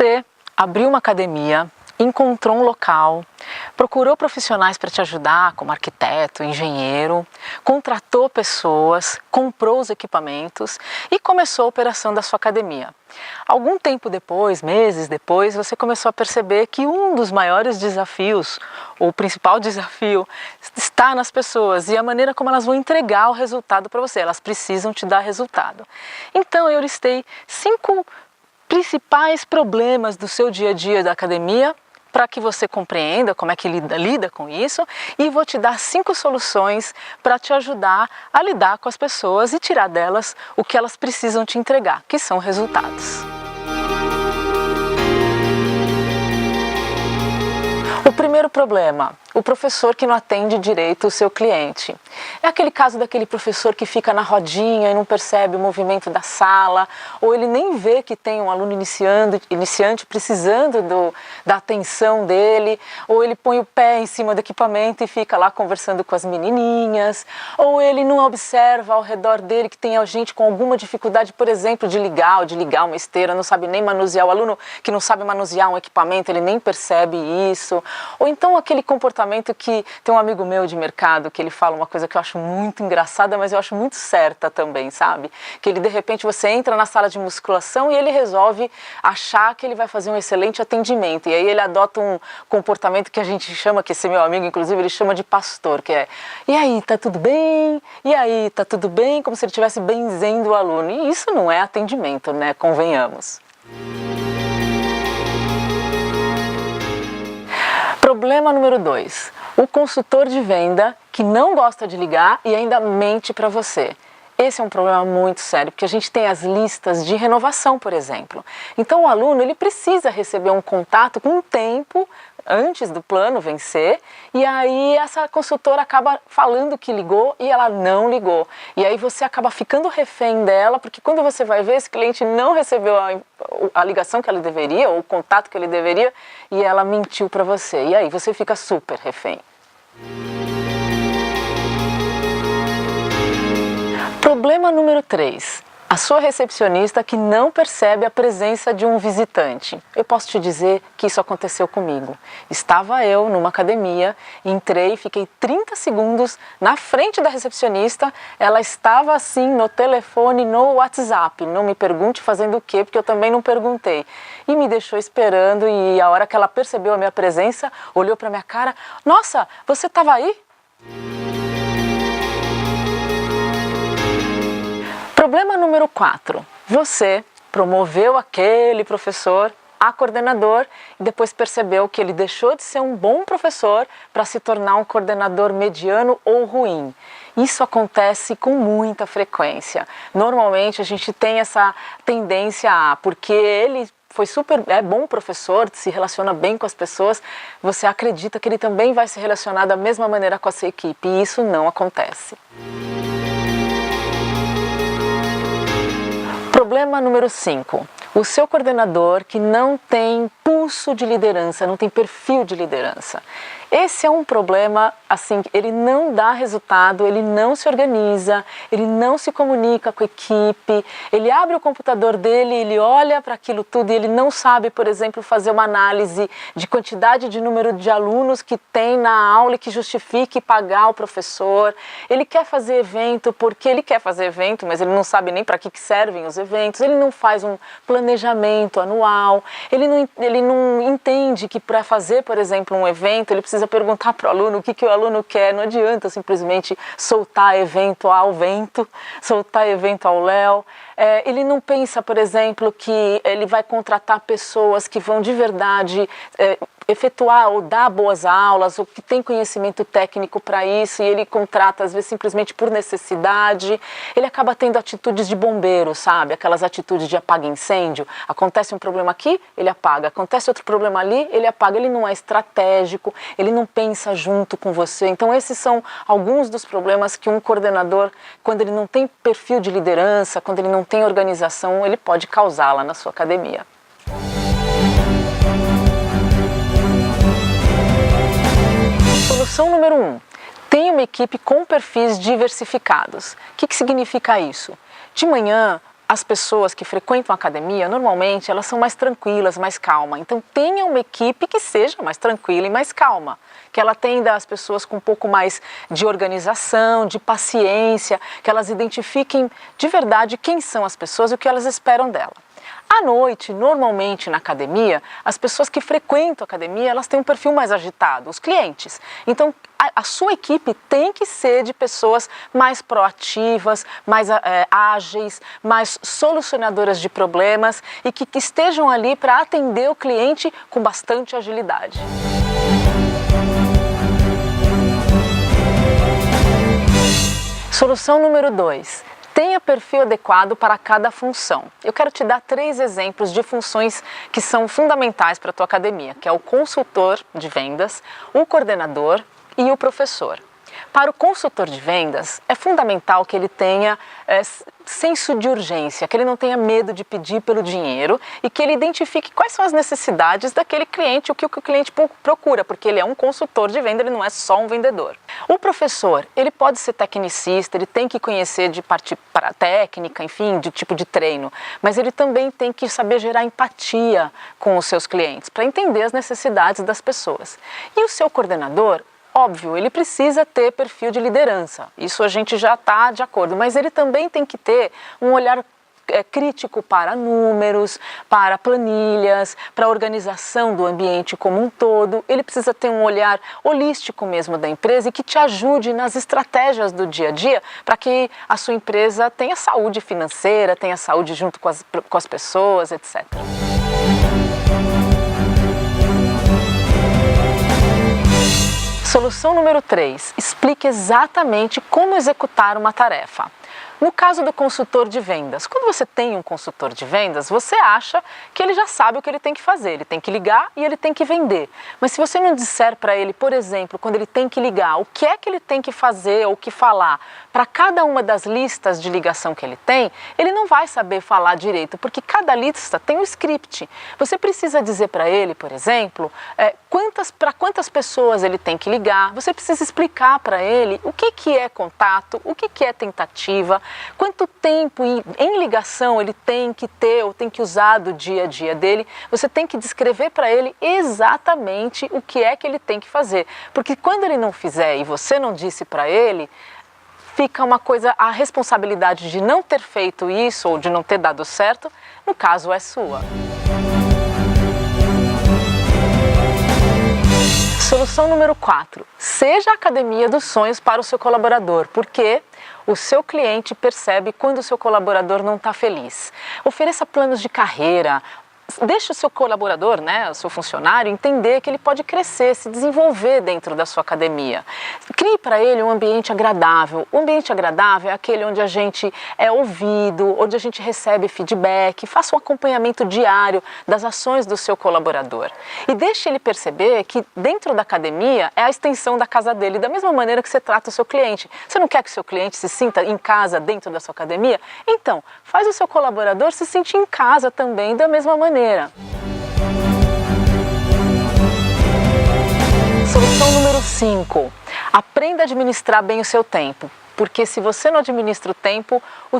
Você abriu uma academia, encontrou um local, procurou profissionais para te ajudar, como arquiteto, engenheiro, contratou pessoas, comprou os equipamentos e começou a operação da sua academia. Algum tempo depois, meses depois, você começou a perceber que um dos maiores desafios, ou o principal desafio, está nas pessoas e a maneira como elas vão entregar o resultado para você. Elas precisam te dar resultado. Então eu listei 5 principais problemas do seu dia a dia da academia para que você compreenda como é que lida com isso, e vou te dar 5 soluções para te ajudar a lidar com as pessoas e tirar delas o que elas precisam te entregar, que são resultados. O primeiro problema: o professor que não atende direito o seu cliente. É aquele caso daquele professor que fica na rodinha e não percebe o movimento da sala, ou ele nem vê que tem um aluno iniciante precisando da atenção dele, ou ele põe o pé em cima do equipamento e fica lá conversando com as menininhas, ou ele não observa ao redor dele que tem gente com alguma dificuldade, por exemplo, de ligar ou de ligar uma esteira, não sabe nem manusear. O aluno que não sabe manusear um equipamento, ele nem percebe isso. Ou então aquele comportamento que tem um amigo meu de mercado que ele fala uma coisa que eu acho muito engraçada, mas eu acho muito certa também, sabe? Que ele, de repente, você entra na sala de musculação e ele resolve achar que ele vai fazer um excelente atendimento. E aí ele adota um comportamento que a gente chama, que esse meu amigo, inclusive, ele chama de pastor, que é: e aí, tá tudo bem? E aí, tá tudo bem? Como se ele estivesse benzendo o aluno. E isso não é atendimento, né? Convenhamos. Problema número 2, o consultor de venda que não gosta de ligar e ainda mente para você. Esse é um problema muito sério, porque a gente tem as listas de renovação, por exemplo. Então o aluno ele precisa receber um contato com um tempo antes do plano vencer, e aí essa consultora acaba falando que ligou e ela não ligou. E aí você acaba ficando refém dela, porque quando você vai ver, esse cliente não recebeu a ligação que ele deveria, ou o contato que ele deveria, e ela mentiu para você. E aí você fica super refém. Problema número 3. A sua recepcionista que não percebe a presença de um visitante. Eu posso te dizer que isso aconteceu comigo. Estava eu numa academia, entrei, fiquei 30 segundos na frente da recepcionista, ela estava assim no telefone, no WhatsApp. Não me pergunte fazendo o quê, porque eu também não perguntei. E me deixou esperando, e a hora que ela percebeu a minha presença, olhou para minha cara: nossa, você estava aí? Problema número 4. Você promoveu aquele professor a coordenador e depois percebeu que ele deixou de ser um bom professor para se tornar um coordenador mediano ou ruim. Isso acontece com muita frequência. Normalmente a gente tem essa tendência porque ele é bom professor, se relaciona bem com as pessoas, você acredita que ele também vai se relacionar da mesma maneira com a sua equipe, e isso não acontece. Problema número 5. O seu coordenador que não tem pulso de liderança, não tem perfil de liderança. Esse é um problema, assim, ele não dá resultado, ele não se organiza, ele não se comunica com a equipe, ele abre o computador dele, ele olha para aquilo tudo e ele não sabe, por exemplo, fazer uma análise de quantidade de número de alunos que tem na aula e que justifique pagar o professor. Ele quer fazer evento porque ele quer fazer evento, mas ele não sabe nem para que servem os eventos, ele não faz um planejamento anual, ele não entende que para fazer, por exemplo, um evento, ele precisa perguntar para o aluno o que o aluno quer. Não adianta simplesmente soltar evento ao vento, soltar evento ao léu. Ele não pensa, por exemplo, que ele vai contratar pessoas que vão de verdade efetuar ou dar boas aulas, ou que tem conhecimento técnico para isso, e ele contrata às vezes simplesmente por necessidade. Ele acaba tendo atitudes de bombeiro, sabe? Aquelas atitudes de apaga incêndio. Acontece um problema aqui, ele apaga. Acontece outro problema ali, ele apaga. Ele não é estratégico, ele não pensa junto com você. Então esses são alguns dos problemas que um coordenador, quando ele não tem perfil de liderança, quando ele não tem organização, ele pode causar lá na sua academia. Solução número 1. Tenha uma equipe com perfis diversificados. O que significa isso? De manhã, as pessoas que frequentam a academia, normalmente elas são mais tranquilas, mais calmas. Então tenha uma equipe que seja mais tranquila e mais calma, que ela atenda as pessoas com um pouco mais de organização, de paciência, que elas identifiquem de verdade quem são as pessoas e o que elas esperam dela. À noite, normalmente na academia, as pessoas que frequentam a academia, elas têm um perfil mais agitado, os clientes. Então, a sua equipe tem que ser de pessoas mais proativas, mais ágeis, mais solucionadoras de problemas e que estejam ali para atender o cliente com bastante agilidade. Solução número 2. Tenha perfil adequado para cada função. Eu quero te dar 3 exemplos de funções que são fundamentais para a tua academia, que é o consultor de vendas, o coordenador e o professor. Para o consultor de vendas, é fundamental que ele tenha senso de urgência, que ele não tenha medo de pedir pelo dinheiro e que ele identifique quais são as necessidades daquele cliente, o que o cliente procura, porque ele é um consultor de venda, ele não é só um vendedor. O professor, ele pode ser tecnicista, ele tem que conhecer de parte para técnica, enfim, de tipo de treino, mas ele também tem que saber gerar empatia com os seus clientes, para entender as necessidades das pessoas. E o seu coordenador, óbvio, ele precisa ter perfil de liderança, isso a gente já está de acordo, mas ele também tem que ter um olhar crítico para números, para planilhas, para a organização do ambiente como um todo. Ele precisa ter um olhar holístico mesmo da empresa e que te ajude nas estratégias do dia a dia para que a sua empresa tenha saúde financeira, tenha saúde junto com as pessoas, etc. Solução número 3. Explique exatamente como executar uma tarefa. No caso do consultor de vendas, quando você tem um consultor de vendas, você acha que ele já sabe o que ele tem que fazer, ele tem que ligar e ele tem que vender. Mas se você não disser para ele, por exemplo, quando ele tem que ligar, o que é que ele tem que fazer ou o que falar para cada uma das listas de ligação que ele tem, ele não vai saber falar direito, porque cada lista tem um script. Você precisa dizer para ele, por exemplo, para quantas pessoas ele tem que ligar, você precisa explicar para ele o que é contato, o que é tentativa, quanto tempo em ligação ele tem que ter ou tem que usar do dia a dia dele. Você tem que descrever para ele exatamente o que é que ele tem que fazer, porque quando ele não fizer e você não disse para ele, fica uma coisa, a responsabilidade de não ter feito isso ou de não ter dado certo, no caso é sua. Solução número 4. Seja a academia dos sonhos para o seu colaborador, porque o seu cliente percebe quando o seu colaborador não está feliz. Ofereça planos de carreira. Deixe o seu colaborador, o seu funcionário, entender que ele pode crescer, se desenvolver dentro da sua academia. Crie para ele um ambiente agradável. O ambiente agradável é aquele onde a gente é ouvido, onde a gente recebe feedback, faça um acompanhamento diário das ações do seu colaborador. E deixe ele perceber que dentro da academia é a extensão da casa dele, da mesma maneira que você trata o seu cliente. Você não quer que o seu cliente se sinta em casa dentro da sua academia? Então, faz o seu colaborador se sentir em casa também da mesma maneira. Solução número 5. Aprenda a administrar bem o seu tempo, porque se você não administra o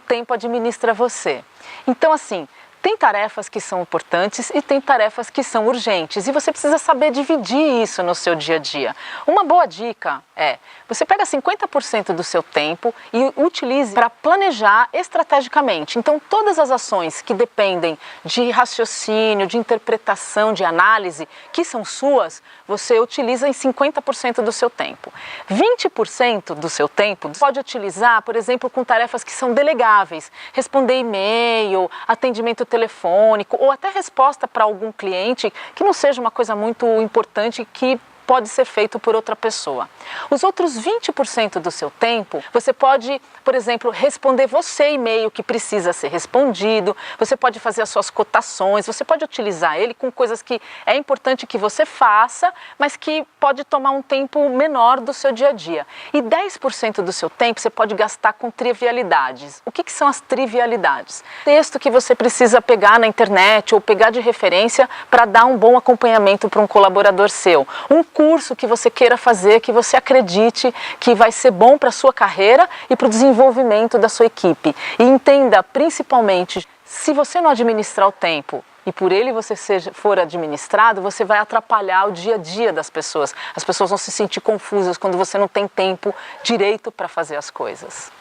tempo administra você. Então, assim, tem tarefas que são importantes e tem tarefas que são urgentes e você precisa saber dividir isso no seu dia a dia. Uma boa dica é, você pega 50% do seu tempo e utilize para planejar estrategicamente. Então, todas as ações que dependem de raciocínio, de interpretação, de análise, que são suas, você utiliza em 50% do seu tempo. 20% do seu tempo pode utilizar, por exemplo, com tarefas que são delegáveis, responder e-mail, atendimento telefônico ou até resposta para algum cliente que não seja uma coisa muito importante que pode ser feito por outra pessoa. Os outros 20% do seu tempo, você pode, por exemplo, responder você e-mail que precisa ser respondido, você pode fazer as suas cotações, você pode utilizar ele com coisas que é importante que você faça, mas que pode tomar um tempo menor do seu dia a dia. E 10% do seu tempo você pode gastar com trivialidades. O que são as trivialidades? Texto que você precisa pegar na internet ou pegar de referência para dar um bom acompanhamento para um colaborador seu. Um curso que você queira fazer, que você acredite que vai ser bom para a sua carreira e para o desenvolvimento da sua equipe. E entenda, principalmente, se você não administrar o tempo e por ele você for administrado, você vai atrapalhar o dia a dia das pessoas. As pessoas vão se sentir confusas quando você não tem tempo direito para fazer as coisas.